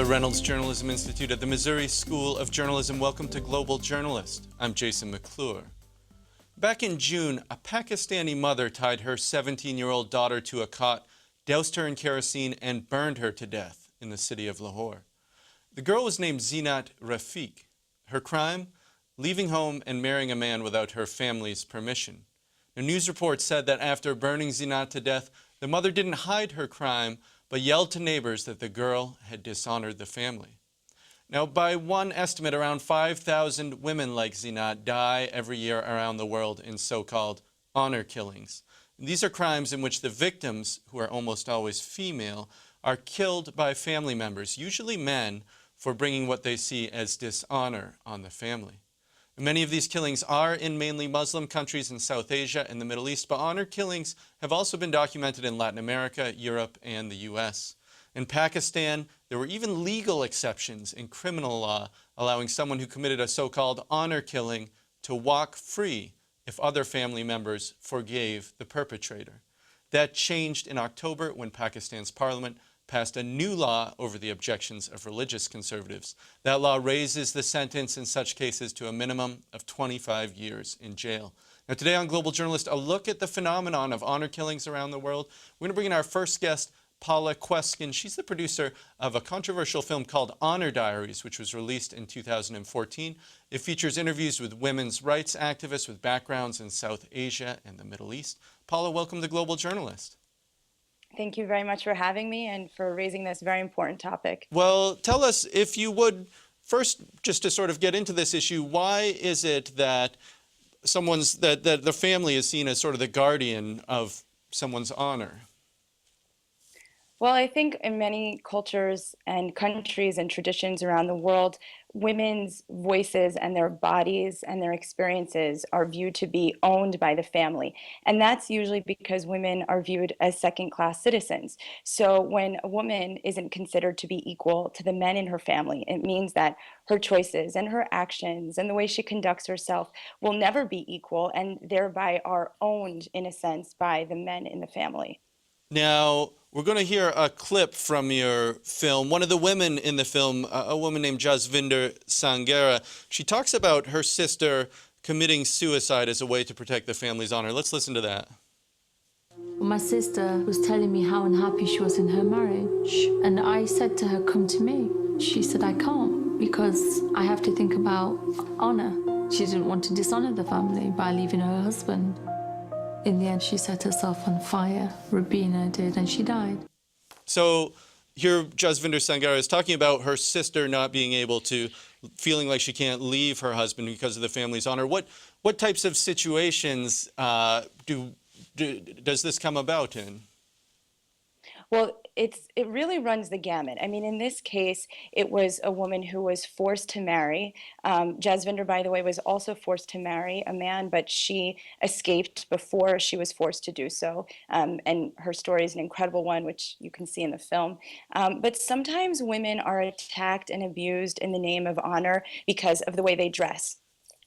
the Reynolds Journalism Institute at the Missouri School of Journalism. Welcome to Global Journalist. I'm Jason McClure. Back in June, a Pakistani mother tied her 17-year-old daughter to a cot, doused her in kerosene, and burned her to death in the city of Lahore. The girl was named Zinat Rafiq. Her crime? Leaving home and marrying a man without her family's permission. A news report said that after burning Zinat to death, the mother didn't hide her crime, but yelled to neighbors that the girl had dishonored the family. Now, by one estimate, around 5,000 women like Zinat die every year around the world in so-called honor killings. These are crimes in which the victims, who are almost always female, are killed by family members, usually men, for bringing what they see as dishonor on the family. Many of these killings are in mainly Muslim countries in South Asia and the Middle East, but honor killings have also been documented in Latin America, Europe, and the U.S. In Pakistan, there were even legal exceptions in criminal law allowing someone who committed a so-called honor killing to walk free if other family members forgave the perpetrator. That changed in October when Pakistan's parliament passed a new law over the objections of religious conservatives. That law raises the sentence in such cases to a minimum of 25 years in jail. Now today on Global Journalist, a look at the phenomenon of honor killings around the world. We're going to bring in our first guest, Paula Kweskin. She's the producer of a controversial film called Honor Diaries, which was released in 2014. It features interviews with women's rights activists with backgrounds in South Asia and the Middle East. Paula, welcome to Global Journalist. Thank you very much for having me and for raising this very important topic. Well, tell us, if you would, first, just to sort of get into this issue, why is it that that the family is seen as sort of the guardian of someone's honor? Well, I think in many cultures and countries and traditions around the world, women's voices and their bodies and their experiences are viewed to be owned by the family. And that's usually because women are viewed as second-class citizens. So when a woman isn't considered to be equal to the men in her family, it means that her choices and her actions and the way she conducts herself will never be equal and thereby are owned, in a sense, by the men in the family. Now, we're going to hear a clip from your film. One of the women in the film, a woman named Jasvinder Sangera, she talks about her sister committing suicide as a way to protect the family's honor. Let's listen to that. My sister was telling me how unhappy she was in her marriage, and I said to her, come to me. She said, I can't, because I have to think about honor. She didn't want to dishonor the family by leaving her husband. In the end, she set herself on fire. Rubina did, and she died. So here, Jasvinder Sangera is talking about her sister not being able to, feeling like she can't leave her husband because of the family's honor. What types of situations does this come about in? Well, it really runs the gamut. I mean, in this case, it was a woman who was forced to marry. Jasvinder, by the way, was also forced to marry a man, but she escaped before she was forced to do so. And her story is an incredible one, which you can see in the film. But sometimes women are attacked and abused in the name of honor because of the way they dress,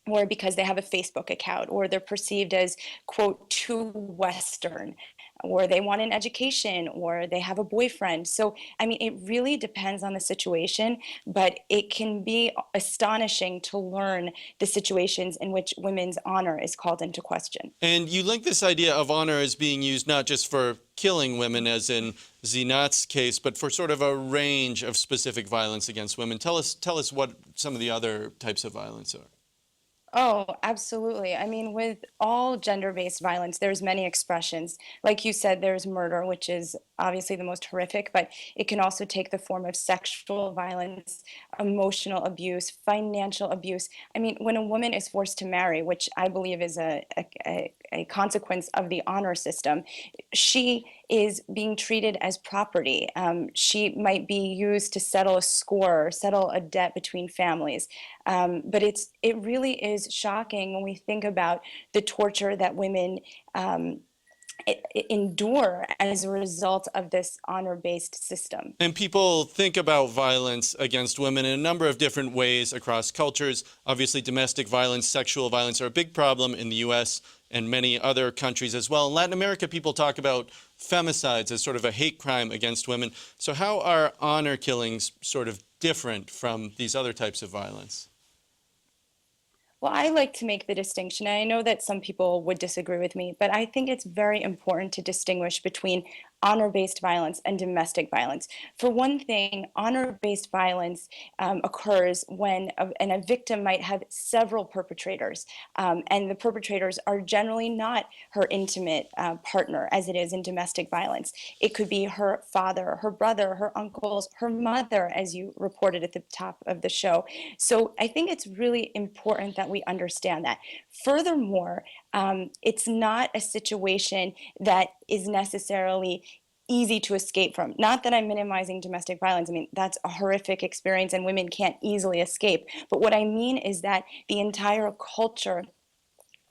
or because they have a Facebook account, or they're perceived as, quote, too Western, or they want an education, or they have a boyfriend. So, I mean, it really depends on the situation, but it can be astonishing to learn the situations in which women's honor is called into question. And you link this idea of honor as being used not just for killing women, as in Zinat's case, but for sort of a range of specific violence against women. Tell us what some of the other types of violence are. Oh, absolutely. I mean, with all gender-based violence, there's many expressions. Like you said, there's murder, which is obviously the most horrific, but it can also take the form of sexual violence, emotional abuse, financial abuse. I mean, when a woman is forced to marry, which I believe is a consequence of the honor system, she is being treated as property. She might be used to settle a score, or settle a debt between families. But it really is shocking when we think about the torture that women endure as a result of this honor-based system. And people think about violence against women in a number of different ways across cultures. Obviously, domestic violence, sexual violence are a big problem in the U.S. and many other countries as well. In Latin America, people talk about femicides as sort of a hate crime against women. So how are honor killings sort of different from these other types of violence? Well, I like to make the distinction, and I know that some people would disagree with me, but I think it's very important to distinguish between honor-based violence and domestic violence. For one thing, honor-based violence occurs when a victim might have several perpetrators, and the perpetrators are generally not her intimate partner, as it is in domestic violence. It could be her father, her brother, her uncles, her mother, as you reported at the top of the show. So I think it's really important that we understand that. Furthermore, it's not a situation that is necessarily easy to escape from. Not that I'm minimizing domestic violence. I mean, that's a horrific experience and women can't easily escape. But what I mean is that the entire culture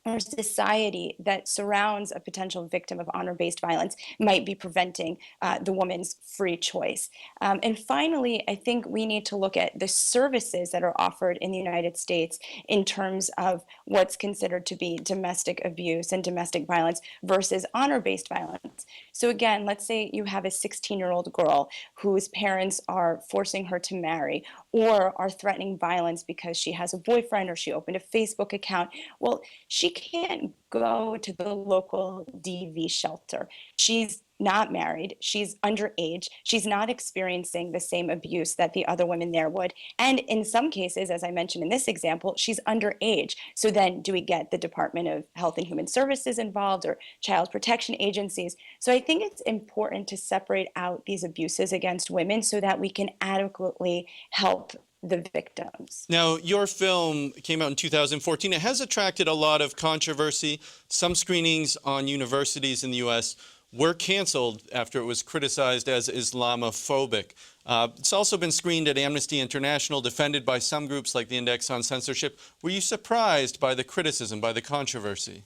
or society that surrounds a potential victim of honor-based violence might be preventing the woman's free choice. And finally, I think we need to look at the services that are offered in the United States in terms of what's considered to be domestic abuse and domestic violence versus honor-based violence. So again, let's say you have a 16-year-old girl whose parents are forcing her to marry or are threatening violence because she has a boyfriend or she opened a Facebook account. Well, she can't go to the local DV shelter. She's not married, she's underage, she's not experiencing the same abuse that the other women there would. And in some cases, as I mentioned in this example, she's underage. So then do we get the Department of Health and Human Services involved or child protection agencies? So I think it's important to separate out these abuses against women so that we can adequately help the victims. Now, your film came out in 2014. It has attracted a lot of controversy. Some screenings on universities in the U.S. were canceled after it was criticized as Islamophobic. It's also been screened at Amnesty International, defended by some groups like the Index on Censorship. Were you surprised by the criticism, by the controversy?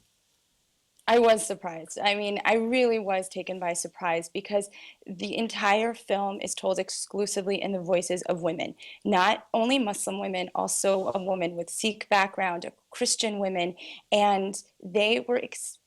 I was surprised. I mean, I really was taken by surprise because the entire film is told exclusively in the voices of women, not only Muslim women, also a woman with Sikh background, Christian women, and they were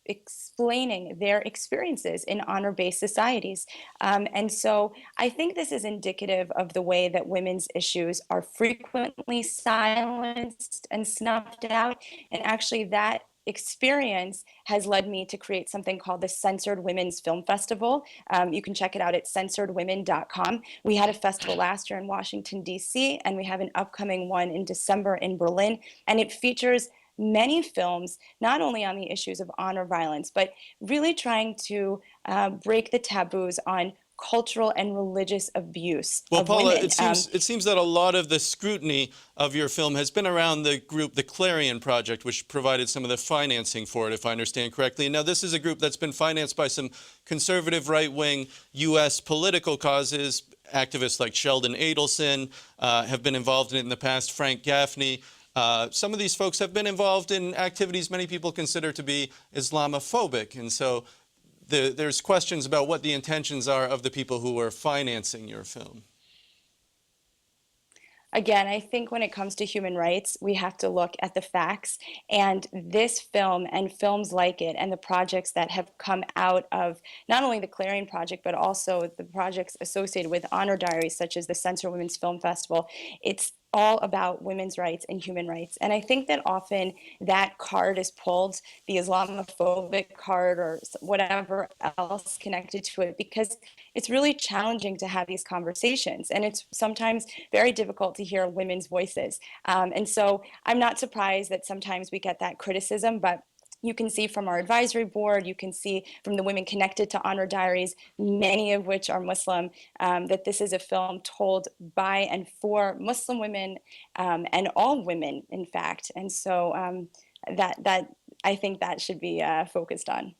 explaining their experiences in honor-based societies. And so I think this is indicative of the way that women's issues are frequently silenced and snuffed out, and actually that experience has led me to create something called the Censored Women's Film Festival. You can check it out at censoredwomen.com. We had a festival last year in Washington, D.C., and we have an upcoming one in December in Berlin, and it features many films, not only on the issues of honor violence, but really trying to break the taboos on cultural and religious abuse of Paula, women. it seems that a lot of the scrutiny of your film has been around the group, the Clarion Project, which provided some of the financing for it, if I understand correctly. Now, this is a group that's been financed by some conservative right-wing U.S. political causes. Activists like Sheldon Adelson have been involved in it in the past, Frank Gaffney. Some of these folks have been involved in activities many people consider to be Islamophobic, and so there's questions about what the intentions are of the people who are financing your film. Again, I think when it comes to human rights, we have to look at the facts. And this film and films like it and the projects that have come out of not only the Clarion Project, but also the projects associated with Honor Diaries, such as the Censor Women's Film Festival, it's all about women's rights and human rights. And I think that often that card is pulled, the Islamophobic card or whatever else connected to it, because it's really challenging to have these conversations. And it's sometimes very difficult to hear women's voices. And so I'm not surprised that sometimes we get that criticism, but you can see from our advisory board, you can see from the women connected to Honor Diaries, many of which are Muslim, that this is a film told by and for Muslim women and all women, in fact. And so that I think that should be focused on.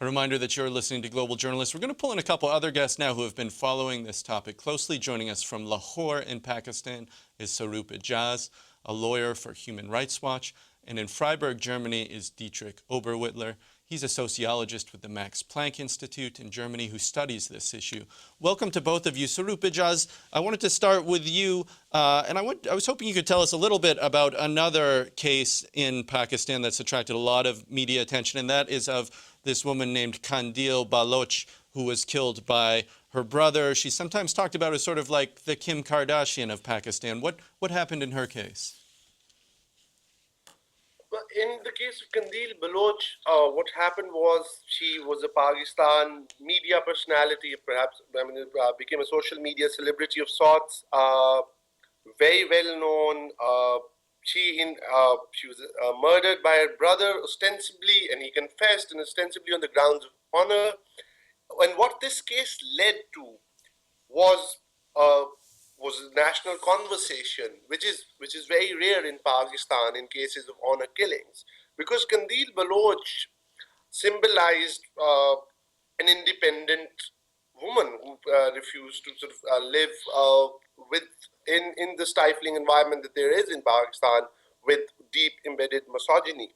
A reminder that you're listening to Global Journalists. We're going to pull in a couple other guests now who have been following this topic closely. Joining us from Lahore in Pakistan is Saroop Ijaz, a lawyer for Human Rights Watch. And in Freiburg, Germany, is Dietrich Oberwittler. He's a sociologist with the Max Planck Institute in Germany who studies this issue. Welcome to both of you. Saroop, Ijaz, I wanted to start with you, and I was hoping you could tell us a little bit about another case in Pakistan that's attracted a lot of media attention, and that is of this woman named Kandil Baloch, who was killed by her brother. She's sometimes talked about as sort of like the Kim Kardashian of Pakistan. What happened in her case? In the case of Kandil Baloch, what happened was she was a Pakistan media personality, perhaps, became a social media celebrity of sorts, very well known. She was murdered by her brother ostensibly, and he confessed, and ostensibly on the grounds of honor. And what this case led to was a national conversation, which is very rare in Pakistan in cases of honor killings, because Kandil Baloch symbolized an independent woman who refused to sort of live in the stifling environment that there is in Pakistan with deep embedded misogyny.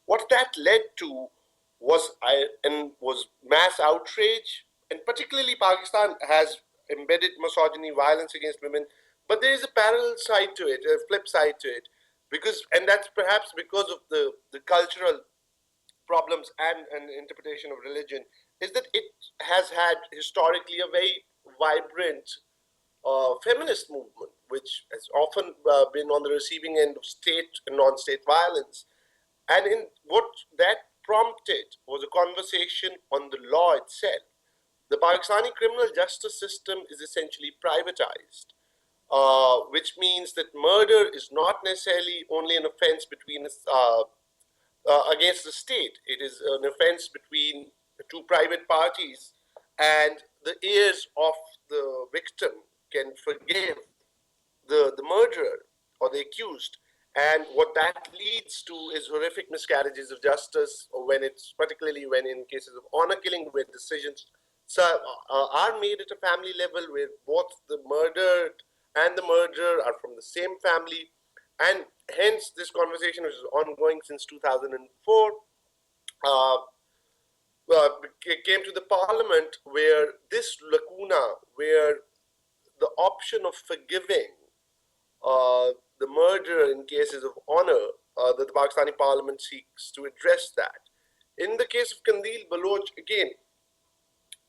What that led to was mass outrage, and particularly Pakistan has embedded misogyny, violence against women, but there is a parallel side to it, a flip side to it, and that's perhaps because of the cultural problems and interpretation of religion, is that it has had historically a very vibrant feminist movement, which has often been on the receiving end of state and non-state violence. And in what that prompted was a conversation on the law itself. The Pakistani criminal justice system is essentially privatized, which means that murder is not necessarily only an offense against the state. It is an offense between two private parties, and the heirs of the victim can forgive the murderer or the accused. And what that leads to is horrific miscarriages of justice, or particularly when in cases of honor killing, where decisions are made at a family level, where both the murdered and the murderer are from the same family. And hence this conversation, which is ongoing since 2004, came to the parliament, where this lacuna, where the option of forgiving the murderer in cases of honor, that the Pakistani parliament seeks to address that. In the case of Kandil Baloch, again,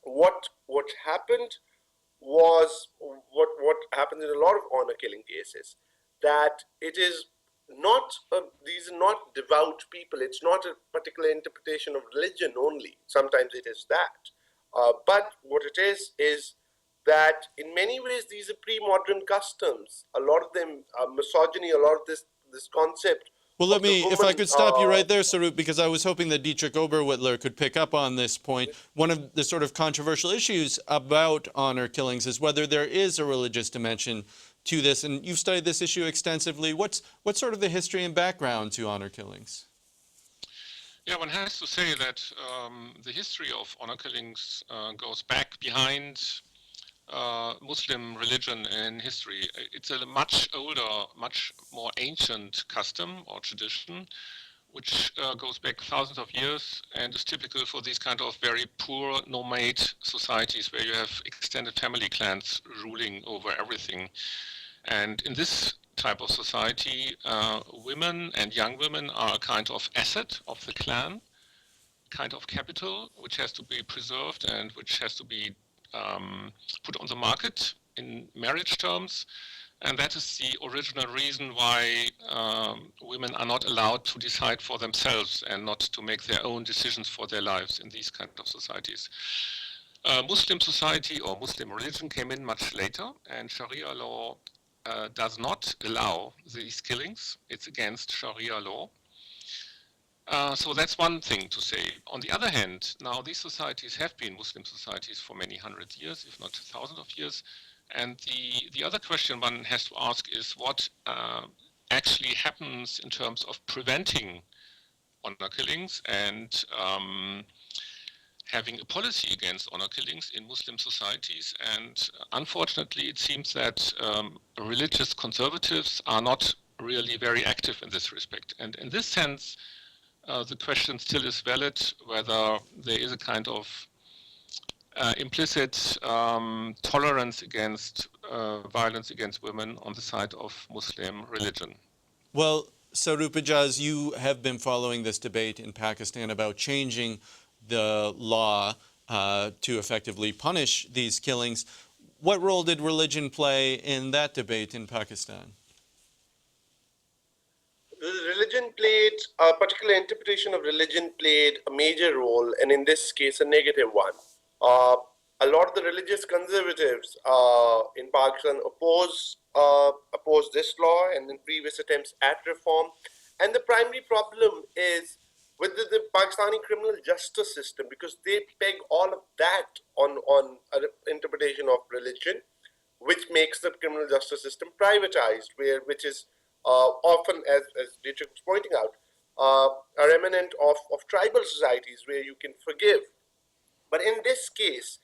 what happened was what happens in a lot of honor killing cases, that it is not these are not devout people. It's not a particular interpretation of religion only. Sometimes it is that, but what it is that in many ways these are pre-modern customs. A lot of them are misogyny. A lot of this concept. Well, if I could stop you right there, Saroop, because I was hoping that Dietrich Oberwittler could pick up on this point. One of the sort of controversial issues about honor killings is whether there is a religious dimension to this, and you've studied this issue extensively. What's sort of the history and background to honor killings? Yeah, one has to say that the history of honor killings goes back behind Muslim religion and history. It's a much older, much more ancient custom or tradition, which goes back thousands of years and is typical for these kind of very poor nomade societies where you have extended family clans ruling over everything. And in this type of society, women and young women are a kind of asset of the clan, kind of capital, which has to be preserved and which has to be put on the market in marriage terms. And that is the original reason why women are not allowed to decide for themselves and not to make their own decisions for their lives in these kind of societies. Muslim society or Muslim religion came in much later, and Sharia law does not allow these killings. It's against Sharia law. So that's one thing to say. On the other hand, now these societies have been Muslim societies for many hundred years, if not thousands of years. And the other question one has to ask is what actually happens in terms of preventing honor killings and having a policy against honor killings in Muslim societies. And unfortunately, it seems that religious conservatives are not really very active in this respect. And in this sense, the question still is valid, whether there is a kind of implicit tolerance against violence against women on the side of Muslim religion. Well, Saroop, Ijaz, you have been following this debate in Pakistan about changing the law to effectively punish these killings. What role did religion play in that debate in Pakistan? Religion played, a particular interpretation of religion played a major role, and in this case, a negative one. A lot of the religious conservatives in Pakistan oppose this law and in previous attempts at reform. And the primary problem is with the Pakistani criminal justice system, because they peg all of that on an interpretation of religion, which makes the criminal justice system privatized, which is often, as Dietrich was pointing out, a remnant of tribal societies where you can forgive. But in this case,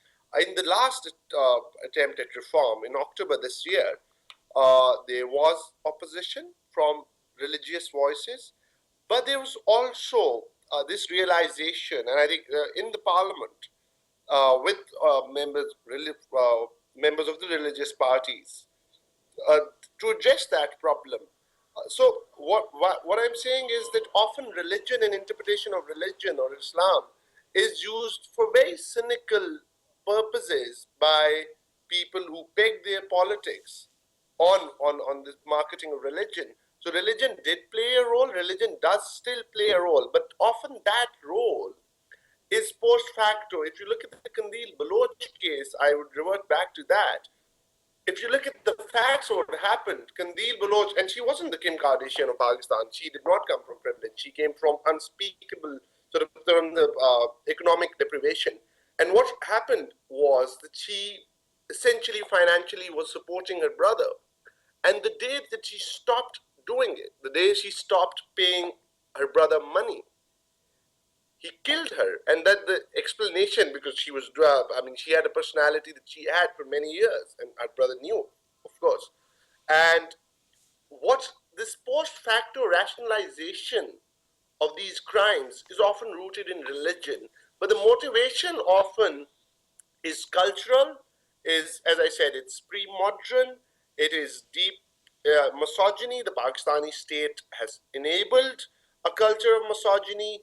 in the last attempt at reform in October this year, there was opposition from religious voices, but there was also this realization, and I think in the parliament, with members of the religious parties, to address that problem. So what I'm saying is that often religion and interpretation of religion or Islam is used for very cynical purposes by people who peg their politics on the marketing of religion. So religion did play a role, religion does still play a role, but often that role is post facto. If you look at the Kandil Baloch case, I would revert back to that. If you look at the facts of what happened, Kandil Baloch, and she wasn't the Kim Kardashian of Pakistan. She did not come from privilege. She came from unspeakable sort of economic deprivation. And what happened was that she essentially financially was supporting her brother. And the day that she stopped doing it, the day she stopped paying her brother money, he killed her. And that the explanation, because she was, she had a personality that she had for many years, and her brother knew, of course. And what this post facto rationalization of these crimes is often rooted in religion, but the motivation often is cultural, is, as I said, it's pre-modern, it is deep misogyny. The Pakistani state has enabled a culture of misogyny.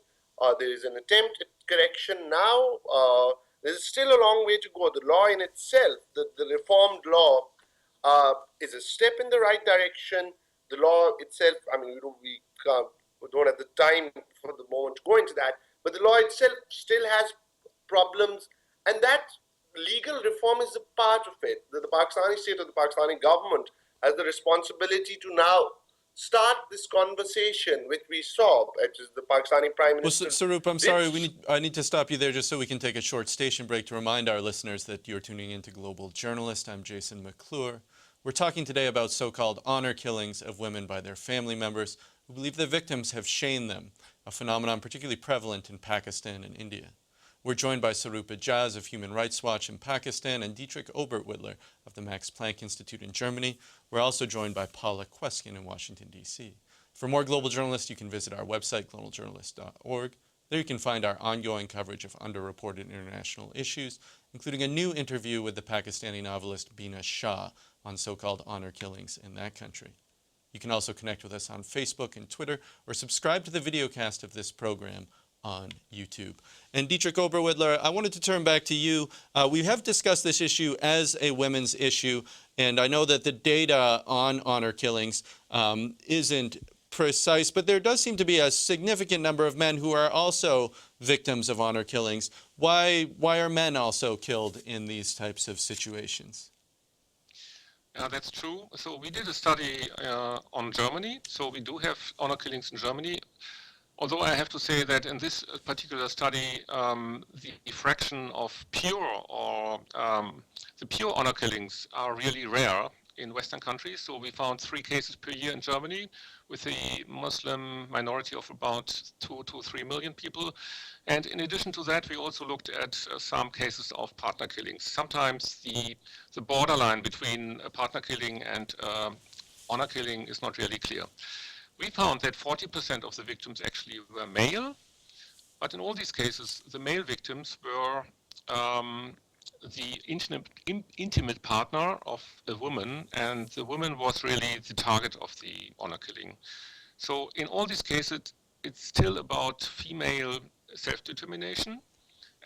There is an attempt at correction now. There's still a long way to go. The law in itself, the reformed law, is a step in the right direction. The law itself, we don't have the time for the moment to go into that, but the law itself still has problems, and that legal reform is a part of it. The Pakistani state or the Pakistani government has the responsibility to now start this conversation, which we saw, which is the Pakistani Prime Minister. Well, Saroop, I'm sorry, I need to stop you there just so we can take a short station break to remind our listeners that you're tuning into Global Journalist. I'm Jason McClure. We're talking today about so-called honor killings of women by their family members who believe the victims have shamed them, a phenomenon particularly prevalent in Pakistan and India. We're joined by Saroop Ijaz of Human Rights Watch in Pakistan and Dietrich Oberwittler of the Max Planck Institute in Germany. We're also joined by Paula Kweskin in Washington, D.C. For more Global Journalists, you can visit our website, globaljournalist.org. There you can find our ongoing coverage of underreported international issues, including a new interview with the Pakistani novelist Bina Shah on so-called honor killings in that country. You can also connect with us on Facebook and Twitter, or subscribe to the videocast of this program on YouTube. And Dietrich Oberwittler, I wanted to turn back to you. We have discussed this issue as a women's issue, and I know that the data on honor killings isn't precise, but there does seem to be a significant number of men who are also victims of honor killings. Why are men also killed in these types of situations? Yeah, that's true. So we did a study on Germany. So we do have honor killings in Germany. Although I have to say that in this particular study, the fraction of pure or the pure honor killings are really rare in Western countries. So we found 3 cases per year in Germany with a Muslim minority of about 2 to 3 million people. And in addition to that, we also looked at some cases of partner killings. Sometimes the borderline between a partner killing and honor killing is not really clear. we found that 40% of the victims actually were male, but in all these cases, the male victims were the intimate partner of a woman, and the woman was really the target of the honor killing. So in all these cases, it's still about female self-determination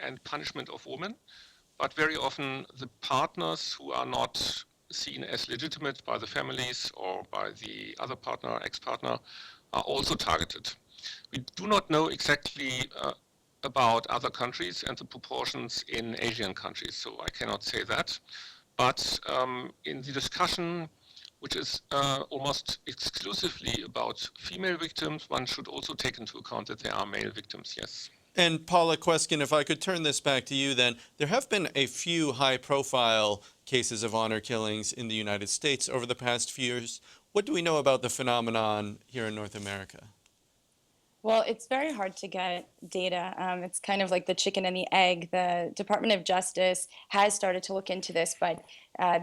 and punishment of women, but very often the partners who are not seen as legitimate by the families or by the other partner, ex-partner, are also targeted. We do not know exactly about other countries and the proportions in Asian countries, so I cannot say that. But in the discussion, which is almost exclusively about female victims, one should also take into account that there are male victims, yes. And Paula Kweskin, if I could turn this back to you then, there have been a few high-profile cases of honor killings in the United States over the past few years. What do we know about the phenomenon here in North America? Well, it's very hard to get data. It's kind of like the chicken and the egg. The Department of Justice has started to look into this, but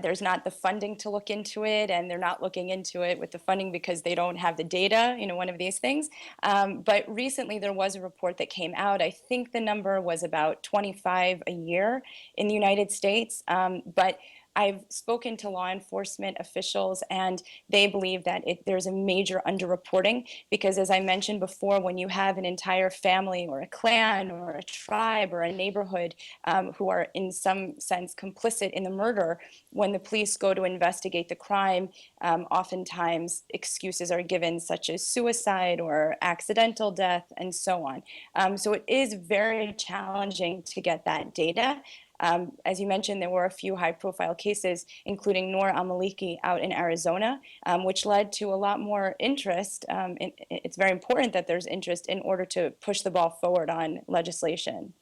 there's not the funding to look into it, and they're not looking into it with the funding because they don't have the data, one of these things. But recently there was a report that came out. I think the number was about 25 a year in the United States. But I've spoken to law enforcement officials, and they believe that there's a major underreporting because, as I mentioned before, when you have an entire family or a clan or a tribe or a neighborhood who are in some sense complicit in the murder, when the police go to investigate the crime, oftentimes excuses are given such as suicide or accidental death and so on. So it is very challenging to get that data. As you mentioned, there were a few high-profile cases, including Noor al-Maliki out in Arizona, which led to a lot more interest. It's very important that there's interest in order to push the ball forward on legislation.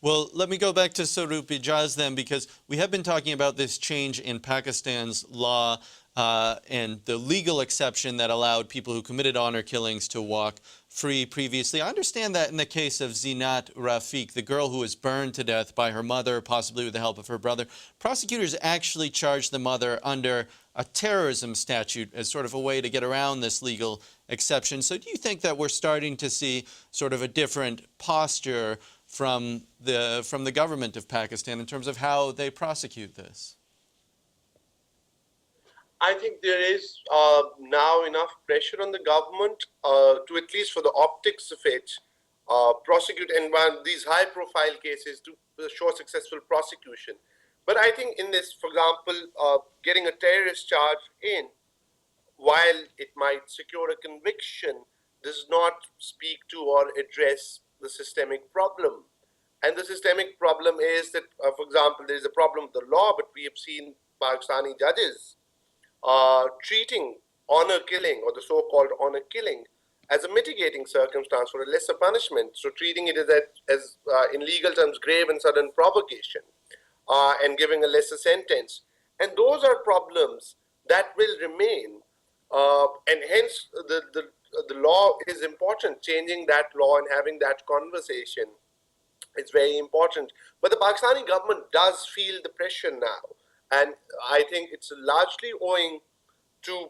Well, let me go back to Saroop Ijaz then, because we have been talking about this change in Pakistan's law and the legal exception that allowed people who committed honor killings to walk free previously. I understand that in the case of Zinat Rafiq, the girl who was burned to death by her mother, possibly with the help of her brother, prosecutors actually charged the mother under a terrorism statute as sort of a way to get around this legal exception. So do you think that we're starting to see sort of a different posture from the government of Pakistan in terms of how they prosecute this? I think there is now enough pressure on the government to, at least for the optics of it, prosecute and these high-profile cases to show successful prosecution. But I think in this, for example, getting a terrorist charge in, while it might secure a conviction, does not speak to or address the systemic problem. And the systemic problem is that, for example, there is a problem with the law, but we have seen Pakistani judges treating honor killing, or the so-called honor killing, as a mitigating circumstance for a lesser punishment. So treating it as in legal terms, grave and sudden provocation, and giving a lesser sentence. And those are problems that will remain, and hence the law is important. Changing that law and having that conversation is very important. But the Pakistani government does feel the pressure now. And I think it's largely owing to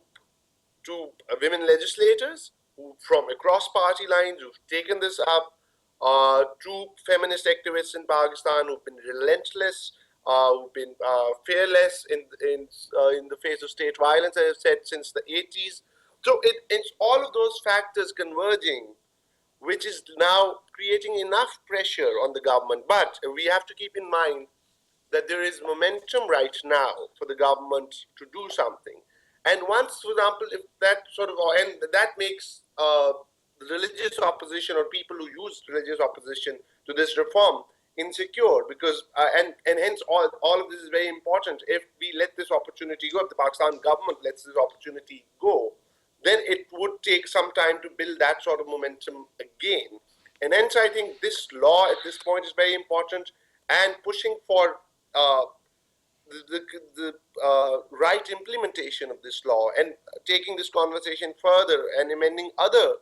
women legislators who, from across party lines, who've taken this up, to feminist activists in Pakistan who've been relentless, who've been fearless in the face of state violence, as I've said, since the 80s. So it's all of those factors converging, which is now creating enough pressure on the government. But we have to keep in mind that there is momentum right now for the government to do something. And once, for example, if that sort of, and that makes religious opposition or people who use religious opposition to this reform insecure, because, and hence all of this is very important. If we let this opportunity go, if the Pakistan government lets this opportunity go, then it would take some time to build that sort of momentum again. And hence I think this law at this point is very important, and pushing for the right implementation of this law, and taking this conversation further and amending other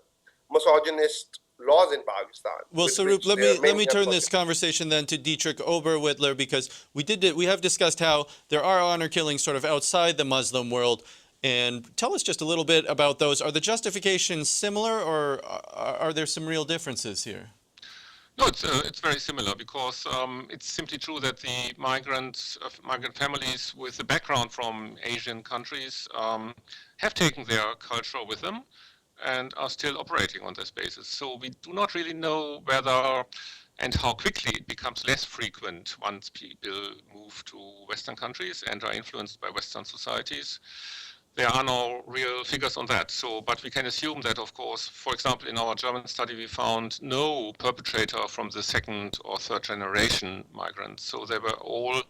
misogynist laws in Pakistan. Well, Saroop, let me turn this conversation then to Dietrich Oberwittler, because we have discussed how there are honor killings sort of outside the Muslim world, And tell us just a little bit about those. Are the justifications similar, or are there some real differences here? No, it's very similar, because it's simply true that the migrant families with a background from Asian countries have taken their culture with them and are still operating on this basis. So we do not really know whether and how quickly it becomes less frequent once people move to Western countries and are influenced by Western societies. There are no real figures on that. So, but we can assume that, of course, for example, in our German study, we found no perpetrator from the second or third generation migrants. So they were all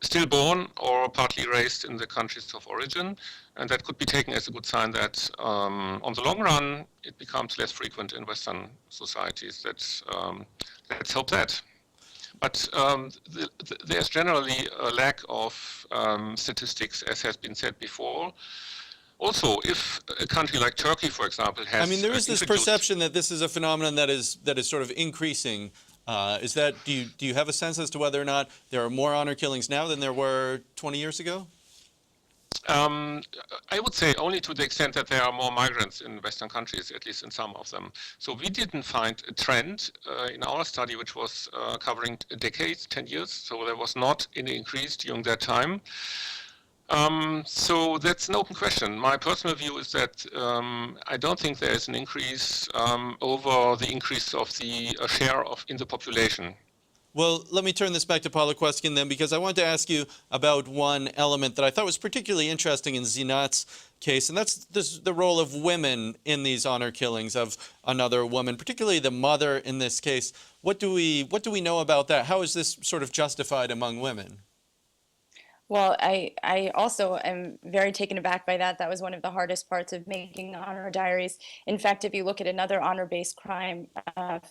stillborn or partly raised in the countries of origin. And that could be taken as a good sign that on the long run, it becomes less frequent in Western societies. Let's hope that. But there's generally a lack of statistics, as has been said before. Also, if a country like Turkey, for example, has... I mean, there is this perception that this is a phenomenon that is sort of increasing. Do you have a sense as to whether or not there are more honor killings now than there were 20 years ago? I would say only to the extent that there are more migrants in Western countries, at least in some of them. So we didn't find a trend in our study, which was covering decades, 10 years. So there was not any increase during that time. So that's an open question. My personal view is that I don't think there is an increase over the increase of the share in the population. Well, let me turn this back to Paula Kweskin then, because I want to ask you about one element that I thought was particularly interesting in Zinat's case, and that's the role of women in these honor killings of another woman, particularly the mother in this case. What do we know about that? How is this sort of justified among women? Well, I also am very taken aback by that. That was one of the hardest parts of making honor diaries. In fact, if you look at another honor-based crime,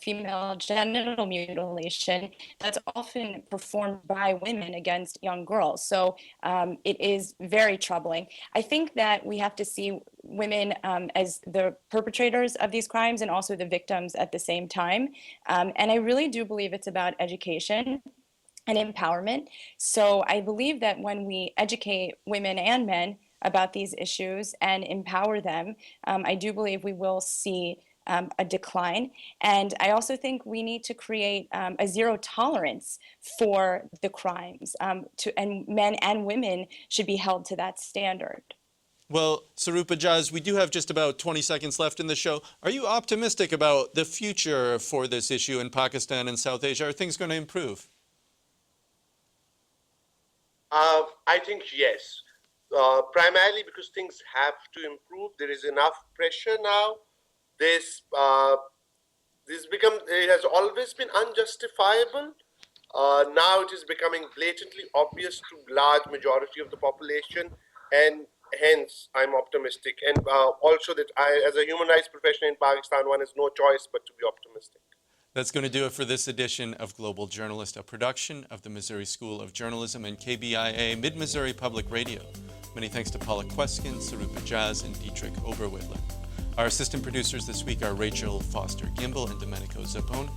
female genital mutilation, that's often performed by women against young girls. So it is very troubling. I think that we have to see women as the perpetrators of these crimes and also the victims at the same time. And I really do believe it's about education and empowerment. So I believe that when we educate women and men about these issues and empower them, I do believe we will see a decline. And I also think we need to create a zero tolerance for the crimes, and men and women should be held to that standard. Well, Saroop, Ijaz, we do have just about 20 seconds left in the show. Are you optimistic about the future for this issue in Pakistan and South Asia? Are things going to improve? I think yes, primarily because things have to improve. There is enough pressure now. It has always been unjustifiable. Now it is becoming blatantly obvious to large majority of the population, and hence I'm optimistic. And also that as a human rights professional in Pakistan, one has no choice but to be optimistic. That's going to do it for this edition of Global Journalist, a production of the Missouri School of Journalism and KBIA Mid-Missouri Public Radio. Many thanks to Paula Kweskin, Saroop Ijaz, and Dietrich Oberwittler. Our assistant producers this week are Rachel Foster-Gimbel and Domenico Zappone.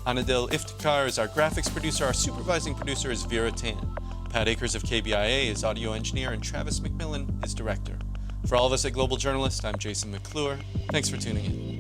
Anadil Iftikhar is our graphics producer. Our supervising producer is Vera Tan. Pat Akers of KBIA is audio engineer, and Travis McMillan is director. For all of us at Global Journalist, I'm Jason McClure. Thanks for tuning in.